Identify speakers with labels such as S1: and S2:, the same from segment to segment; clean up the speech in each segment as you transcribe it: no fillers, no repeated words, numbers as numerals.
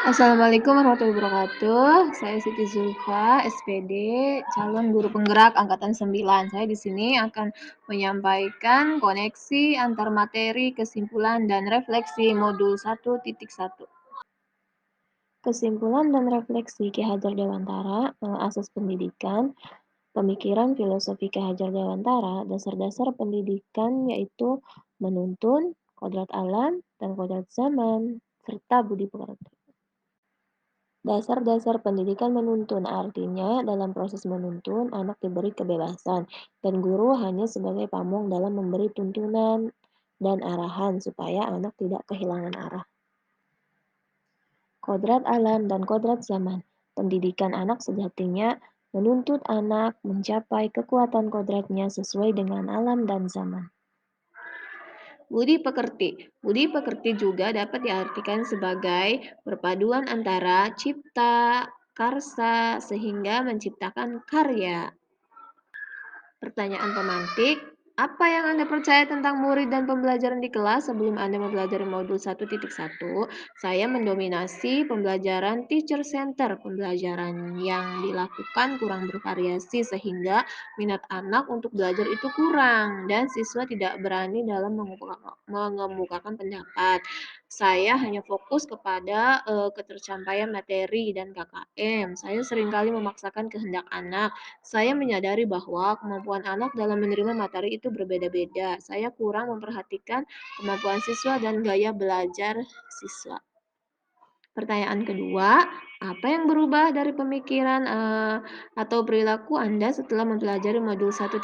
S1: Assalamualaikum warahmatullahi wabarakatuh. Saya Siti Zulfa, SPD, calon guru penggerak angkatan 9. Saya di sini akan menyampaikan koneksi antar materi, kesimpulan, dan refleksi modul 1.1. Kesimpulan dan refleksi Ki Hajar Dewantara, Asas Pendidikan, Pemikiran Filosofi Ki Hajar Dewantara, dasar-dasar pendidikan yaitu menuntun, kodrat alam, dan kodrat zaman, serta budi pekerti. Dasar-dasar pendidikan menuntun artinya dalam proses menuntun anak diberi kebebasan dan guru hanya sebagai pamong dalam memberi tuntunan dan arahan supaya anak tidak kehilangan arah. Kodrat alam dan kodrat zaman. Pendidikan anak sejatinya menuntut anak mencapai kekuatan kodratnya sesuai dengan alam dan zaman. Budi pekerti. Budi pekerti juga dapat diartikan sebagai perpaduan antara cipta, karsa, sehingga menciptakan karya. Pertanyaan pemantik, apa yang Anda percaya tentang murid dan pembelajaran di kelas sebelum Anda mempelajari modul 1.1? Saya mendominasi pembelajaran teacher center, pembelajaran yang dilakukan kurang bervariasi sehingga minat anak untuk belajar itu kurang dan siswa tidak berani dalam mengemukakan pendapat. Saya hanya fokus kepada ketercapaian materi dan KKM. Saya seringkali memaksakan kehendak anak. Saya menyadari bahwa kemampuan anak dalam menerima materi itu berbeda-beda. Saya kurang memperhatikan kemampuan siswa dan gaya belajar siswa. Pertanyaan kedua, apa yang berubah dari pemikiran atau perilaku Anda setelah mempelajari modul 1.1?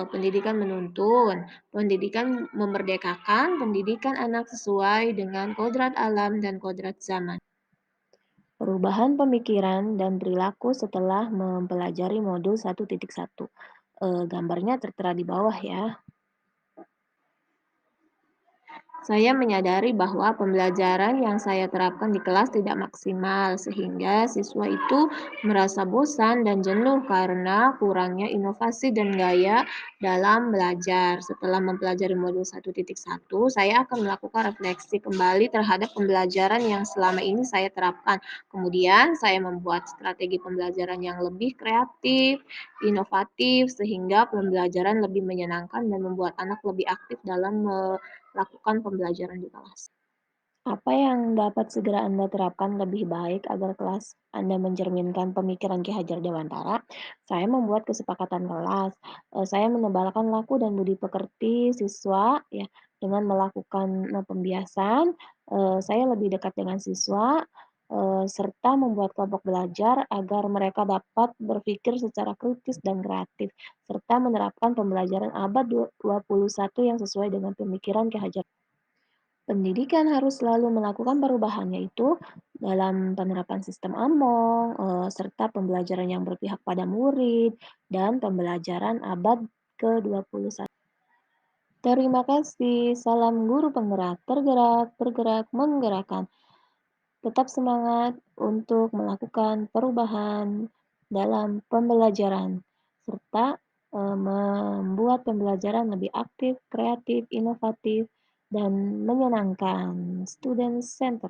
S1: Pendidikan menuntun, pendidikan memerdekakan, pendidikan anak sesuai dengan kodrat alam dan kodrat zaman. Perubahan pemikiran dan perilaku setelah mempelajari modul 1.1. Gambarnya tertera di bawah ya. Saya menyadari bahwa pembelajaran yang saya terapkan di kelas tidak maksimal, sehingga siswa itu merasa bosan dan jenuh karena kurangnya inovasi dan gaya dalam belajar. Setelah mempelajari modul 1.1, saya akan melakukan refleksi kembali terhadap pembelajaran yang selama ini saya terapkan. Kemudian, saya membuat strategi pembelajaran yang lebih kreatif, inovatif, sehingga pembelajaran lebih menyenangkan dan membuat anak lebih aktif dalam lakukan pembelajaran di kelas. Apa yang dapat segera Anda terapkan lebih baik agar kelas Anda mencerminkan pemikiran Ki Hajar Dewantara? Saya membuat kesepakatan kelas. Saya menebalkan laku dan budi pekerti siswa ya dengan melakukan pembiasan. Saya lebih dekat dengan siswa serta membuat kelompok belajar agar mereka dapat berpikir secara kritis dan kreatif serta menerapkan pembelajaran abad 21 yang sesuai dengan pemikiran Ki Hajar. Pendidikan harus selalu melakukan perubahan, yaitu dalam penerapan sistem AMONG, serta pembelajaran yang berpihak pada murid, dan pembelajaran abad ke-21. Terima kasih. Salam guru penggerak, tergerak, bergerak, menggerakkan. Tetap semangat untuk melakukan perubahan dalam pembelajaran, serta membuat pembelajaran lebih aktif, kreatif, inovatif, dan menyenangkan. Student Center.